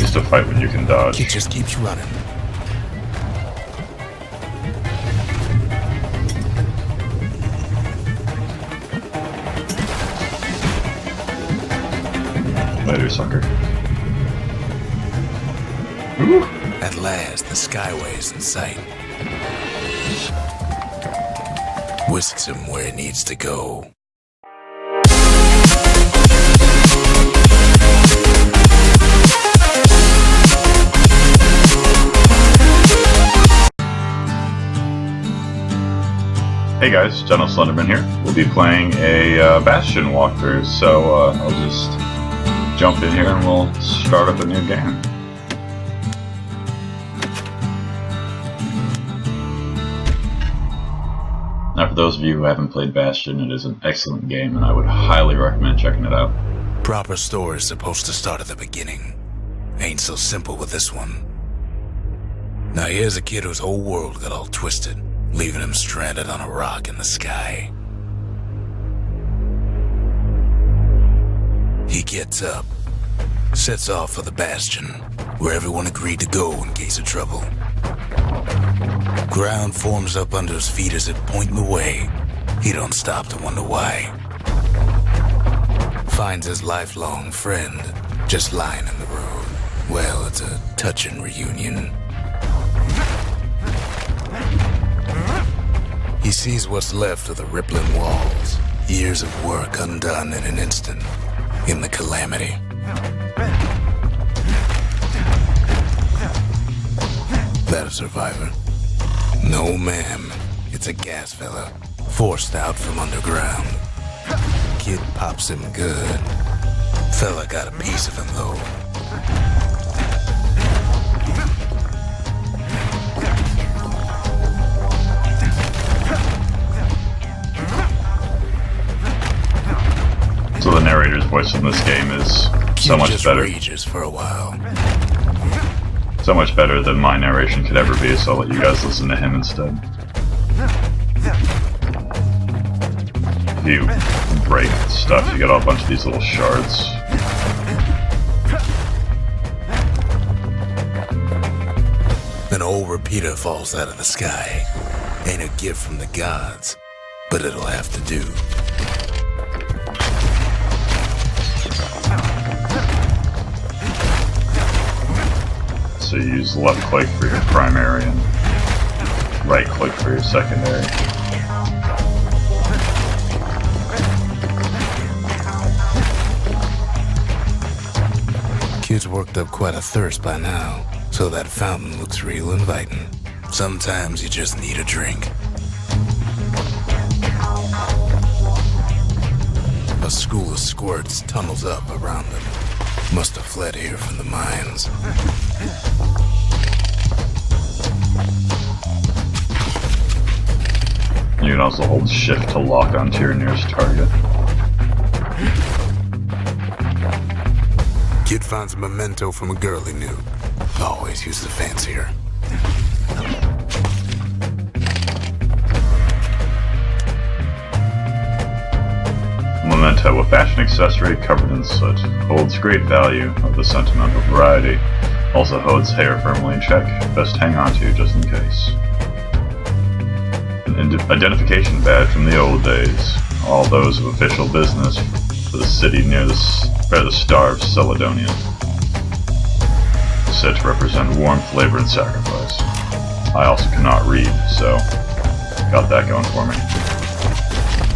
used to fight when you can dodge. Kid just keeps running. Later, sucker. Ooh. At last, the skyway's in sight. Whisks him where he needs to go. Hey guys, GentleSlenderman here. We'll be playing a Bastion walkthrough, so I'll just jump in here and we'll start up a new game. Now for those of you who haven't played Bastion, it is an excellent game and I would highly recommend checking it out. Proper story is supposed to start at the beginning. Ain't so simple with this one. Now here's a kid whose whole world got all twisted, leaving him stranded on a rock in the sky. He gets up, sets off for the Bastion, where everyone agreed to go in case of trouble. Ground forms up under his feet as it pointing the way. He don't stop to wonder why. Finds his lifelong friend just lying in the road. Well, it's a touching reunion. He sees what's left of the rippling walls. Years of work undone in an instant. In the calamity. That a survivor? No, ma'am. It's a gas fella. Forced out from underground. Kid pops him good. Fella got a piece of him, though. So the narrator's voice in this game is so much better. Rages for a while. So much better than my narration could ever be, so I'll let you guys listen to him instead. If you break stuff, you get a bunch of these little shards. An old repeater falls out of the sky. Ain't a gift from the gods, but it'll have to do. So you use left click for your primary and right click for your secondary. Kid's worked up quite a thirst by now, so that fountain looks real inviting. Sometimes you just need a drink. A school of squirts tunnels up around him. Must have fled here from the mines. You can also hold shift to lock onto your nearest target. Kid finds a memento from a girl he knew. Always use the fancier. Memento, a fashion accessory covered in soot, holds great value of the sentimental variety. Also holds hair firmly in check, best hang on to just in case. An identification badge from the old days, all those of official business for the city near the starved Celedonia. Said to represent warmth, labor, and sacrifice. I also cannot read, so got that going for me.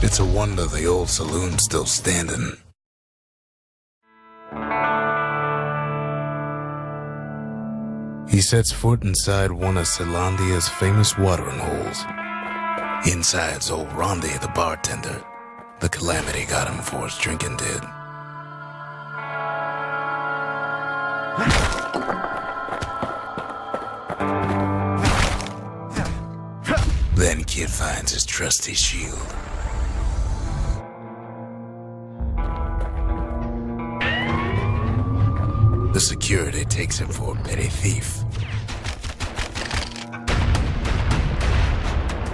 It's a wonder the old saloon's still standing. He sets foot inside one of Celandia's famous watering holes. Inside's old Rondi, the bartender. The calamity got him before his drinking did. Then Kid finds his trusty shield. The security takes him for a petty thief.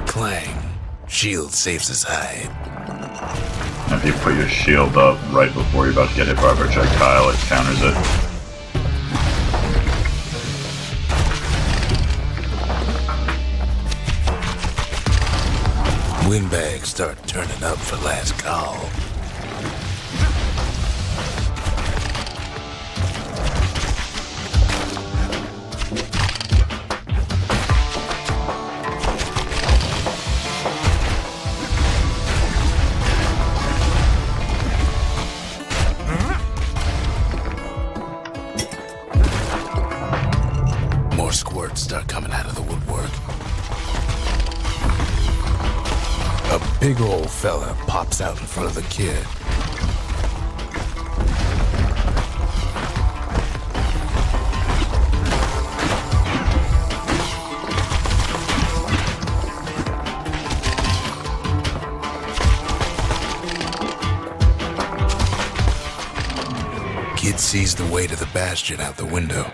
Clang. Shield saves his hide. If you put your shield up right before you're about to get hit by a projectile, it counters it. Windbags start turning up for last call. More squirts start coming out of the woodwork. A big old fella pops out in front of the kid. Kid sees the way to the Bastion out the window.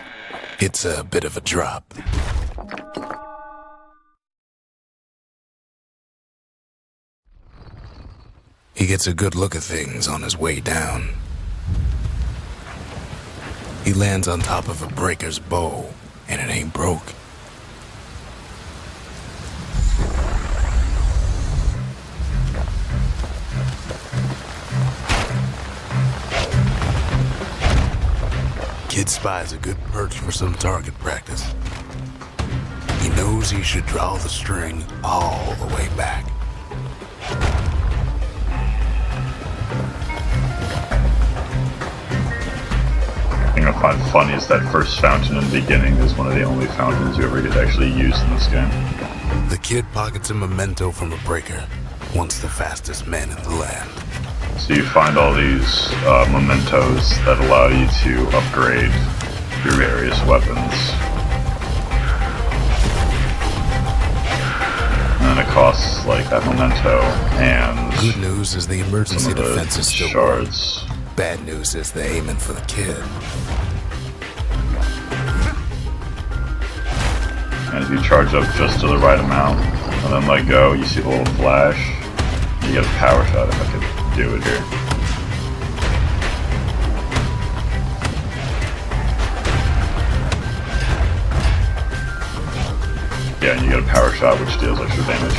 It's a bit of a drop. He gets a good look at things on his way down. He lands on top of a breaker's bow, and it ain't broke. Kid spies a good perch for some target practice. He knows he should draw the string all the way back. The thing I find funny is that first fountain in the beginning is one of the only fountains you ever get to actually use in this game. The kid pockets a memento from a breaker, once the fastest man in the land. So you find all these mementos that allow you to upgrade your various weapons. And it costs like that memento and Good news is the emergency some of the defense is still shards. working. Bad news is they're aiming for the kid. And if you charge up just to the right amount and then let go, you see the little flash. You get a power shot if I could do it here. Yeah, and you get a power shot which deals extra damage.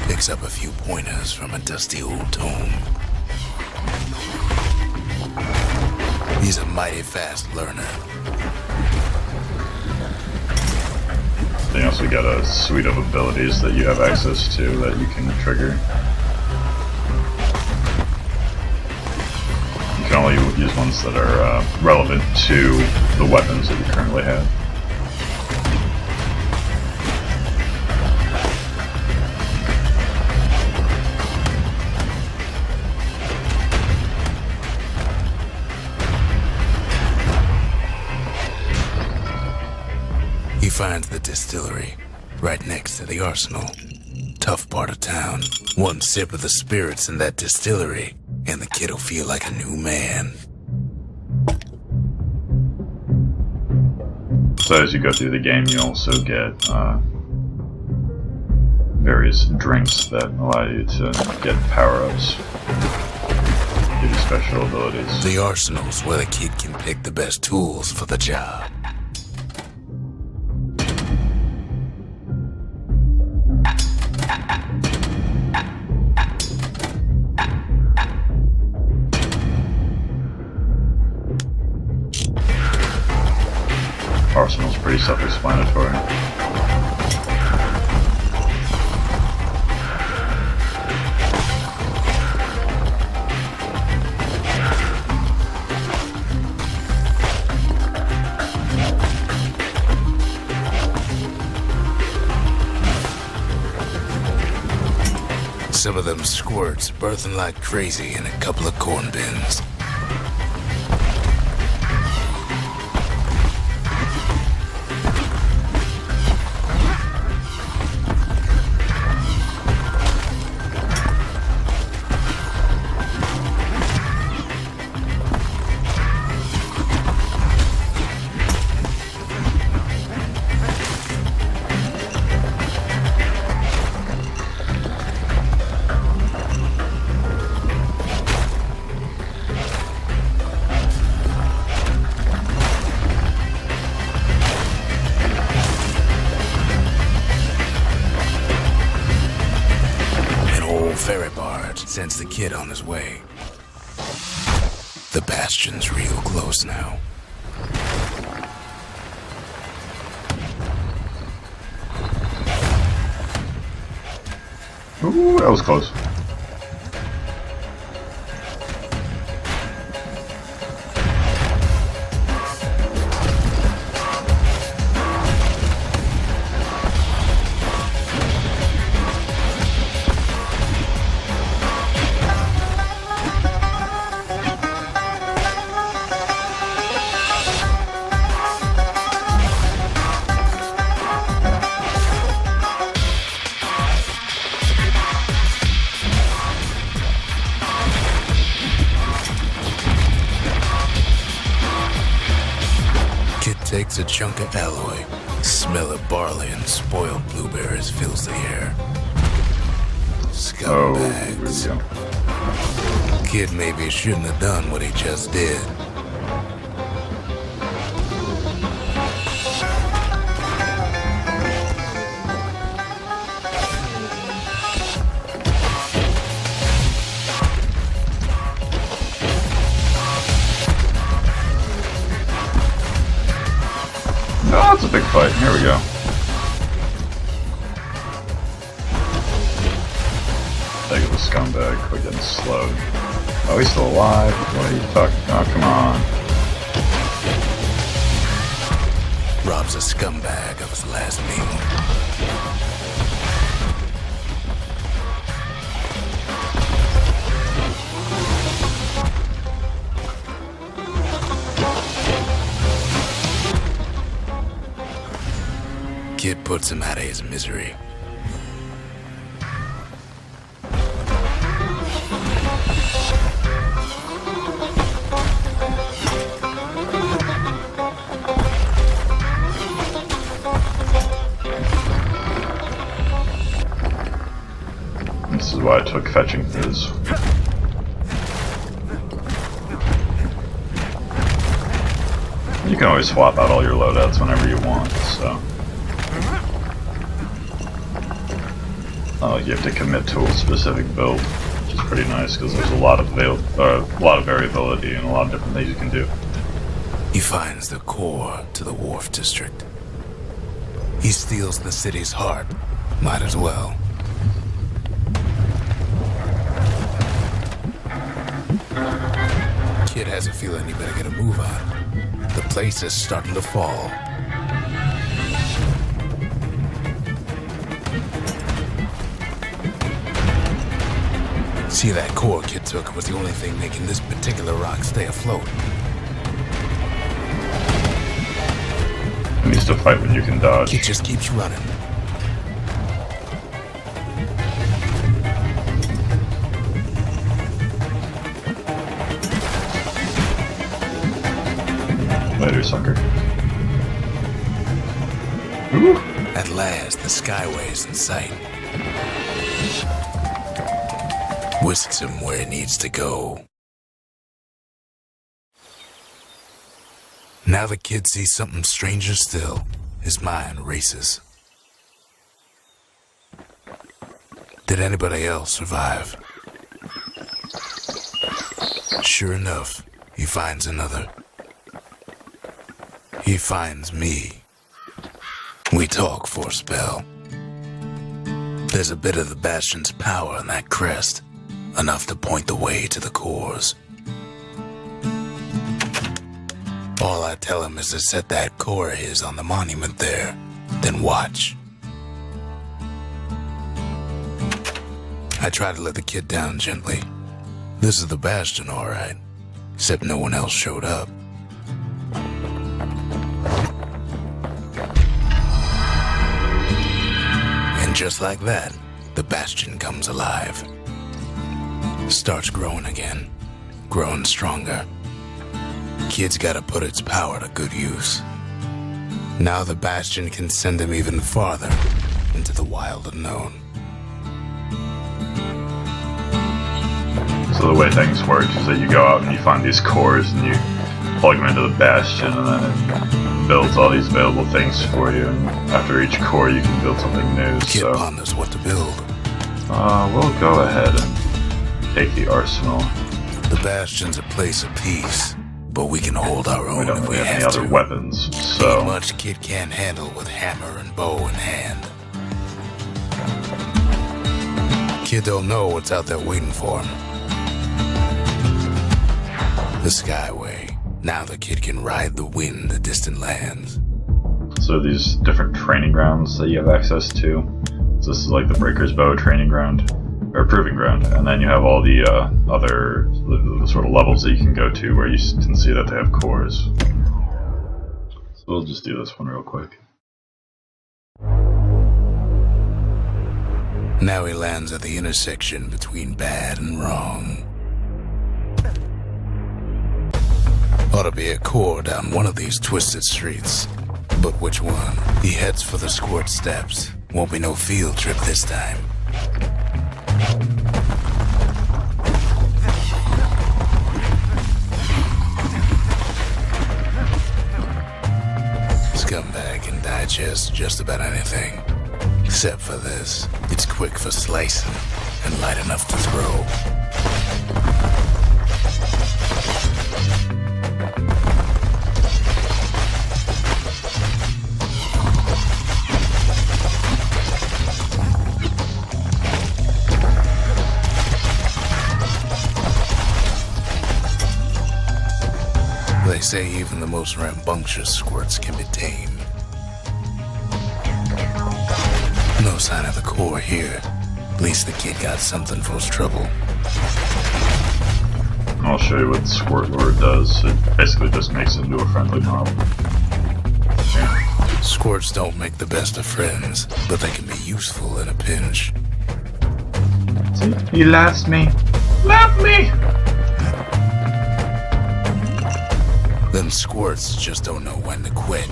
Picks up a few pointers from a dusty old tome. He's a mighty fast learner. Then you also got a suite of abilities that you have access to that you can trigger. You can only use ones that are relevant to the weapons that you currently have. He finds the distillery, right next to the arsenal. Tough part of town. One sip of the spirits in that distillery, and the kid'll feel like a new man. So as you go through the game, you also get various drinks that allow you to get power-ups, give you special abilities. The arsenal's where the kid can pick the best tools for the job. Arsenal's pretty self-explanatory. Some of them squirts birthing like crazy in a couple of corn bins. the kid on his way. The Bastion's real close now. Ooh, that was close. Takes a chunk of alloy. Smell of barley and spoiled blueberries fills the air. Scumbags. Oh, Kid maybe shouldn't have done what he just did. Oh, it's a big fight. Here we go. Take the scumbag. Quit getting slowed. Oh, he's still alive. What are you talking? Oh, come on. Robs a scumbag of his last meal. Kid puts him out of his misery. This is why I took fetching his. You can always swap out all your loadouts whenever you want, so. Not like you have to commit to a specific build, which is pretty nice because there's a lot of variability and a lot of different things you can do. He finds the core to the Wharf District. He steals the city's heart. Might as well. Kid has a feeling he better get a move on. The place is starting to fall. See, that core Kid took was the only thing making this particular rock stay afloat. It needs to fight when you can dodge. Kid just keeps running. Later, sucker. Ooh. At last, the Skyway's in sight. Whisks him where he needs to go. Now the kid sees something stranger still. His mind races. Did anybody else survive? Sure enough, he finds another. He finds me. We talk for a spell. There's a bit of the Bastion's power in that crest, enough to point the way to the cores. All I tell him is to set that core of his on the monument there, then watch. I try to let the kid down gently. This is the Bastion, all right, except no one else showed up. And just like that, the Bastion comes alive. Starts growing again, growing stronger. Kid's gotta put its power to good use. Now the Bastion can send him even farther into the wild unknown. So the way things work is that you go out and you find these cores and you plug them into the Bastion, and then it builds all these available things for you. And after each core, you can build something new. Kid so ponders what to build. we'll go ahead and take the arsenal. The Bastion's a place of peace, but we can hold our We own don't if we really have any have to. other weapons, Ain't so much kid can't handle with hammer and bow in hand. Kid don't know what's out there waiting for him. The Skyway. Now the kid can ride the wind to distant lands. so these different training grounds that you have access to. So this is like the Breaker's Bow training ground, or proving ground, and then you have all the other the sort of levels that you can go to where you can see that they have cores. So we'll just do this one real quick. Now he lands at the intersection between bad and wrong. Ought to be a core down one of these twisted streets. But which one? He heads for the squirt steps. Won't be no field trip this time. Scumbag can digest just about anything. Except for this. It's quick for slicing and light enough to throw. They say even the most rambunctious squirts can be tamed. No sign of the core here. At least the kid got something for his trouble. I'll show you what Squirt Lord does. It basically just makes it into a friendly mob. Squirts don't make the best of friends, but they can be useful in a pinch. See, he laughs me. Laugh me! Them squirts just don't know when to quit.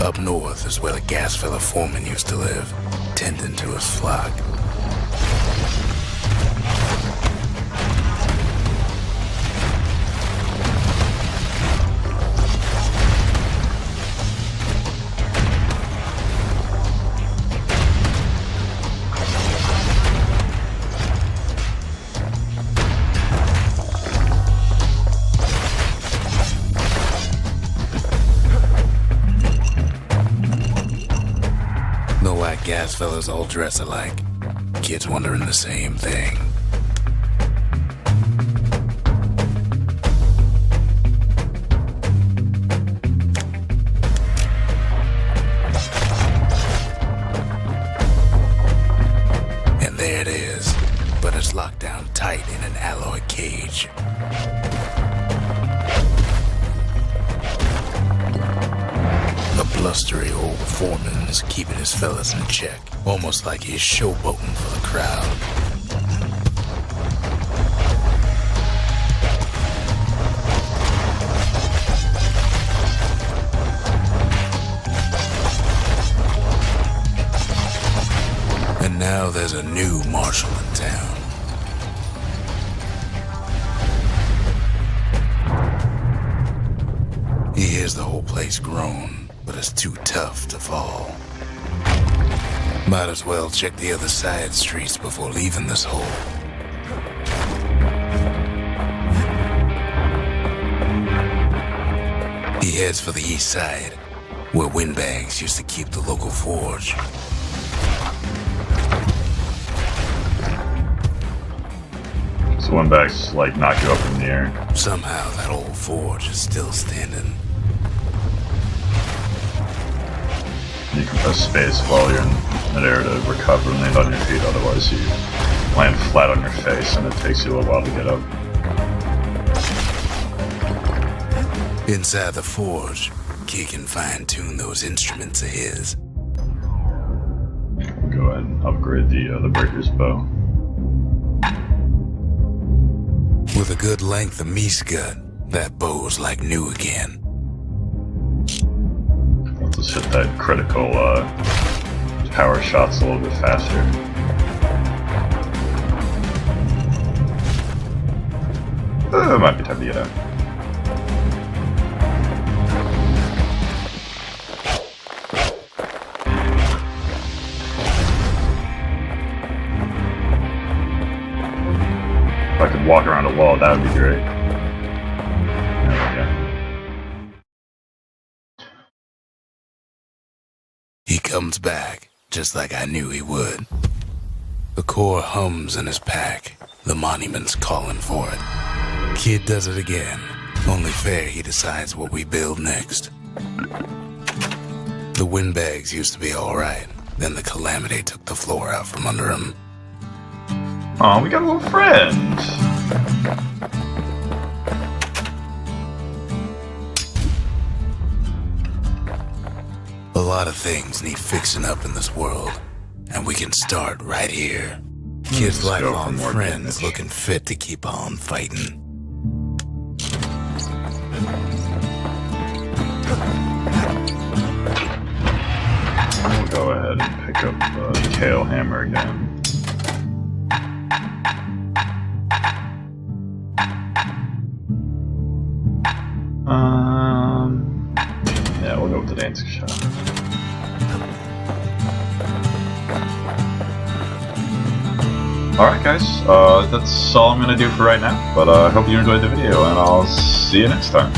Up north is where the gas fella foreman used to live, tending to his flock. No white gas fellas all dress alike. Kids wondering the same thing. And there it is, but it's locked down tight in an alloy cage. A blustery old foreman's keeping his fellas in check, almost like he's showboating for the crowd. And now there's a new marshal in town. He hears the whole place groan, but it's too tough to fall. Might as well check the other side streets before leaving this hole. He heads for the east side, where windbags used to keep the local forge. So windbags like knock you up in the air. Somehow that old forge is still standing. You can press space while you're in midair to recover and land on your feet, otherwise you land flat on your face and it takes you a little while to get up. Inside the forge, Key can fine-tune those instruments of his. Go ahead and upgrade the Breaker's Bow. With a good length of meat gut, that bow's like new again. Let's just hit that critical power shots a little bit faster. It might be time to get out. If I could walk around a wall, that would be great. There we go. He comes back, just like I knew he would. The core hums in his pack. The monument's calling for it. Kid does it again. Only fair he decides what we build next. The windbags used to be alright. Then the calamity took the floor out from under him. Oh, we got a little friend. A lot of things need fixing up in this world, and we can start right here. Kid's Let's go lifelong for more friend is damage. looking fit to keep on fighting. We'll go ahead and pick up the Kale Hammer again. Yeah, we'll go with the dancing shot. Alright guys, that's all I'm going to do for right now, but I hope you enjoyed the video, and I'll see you next time.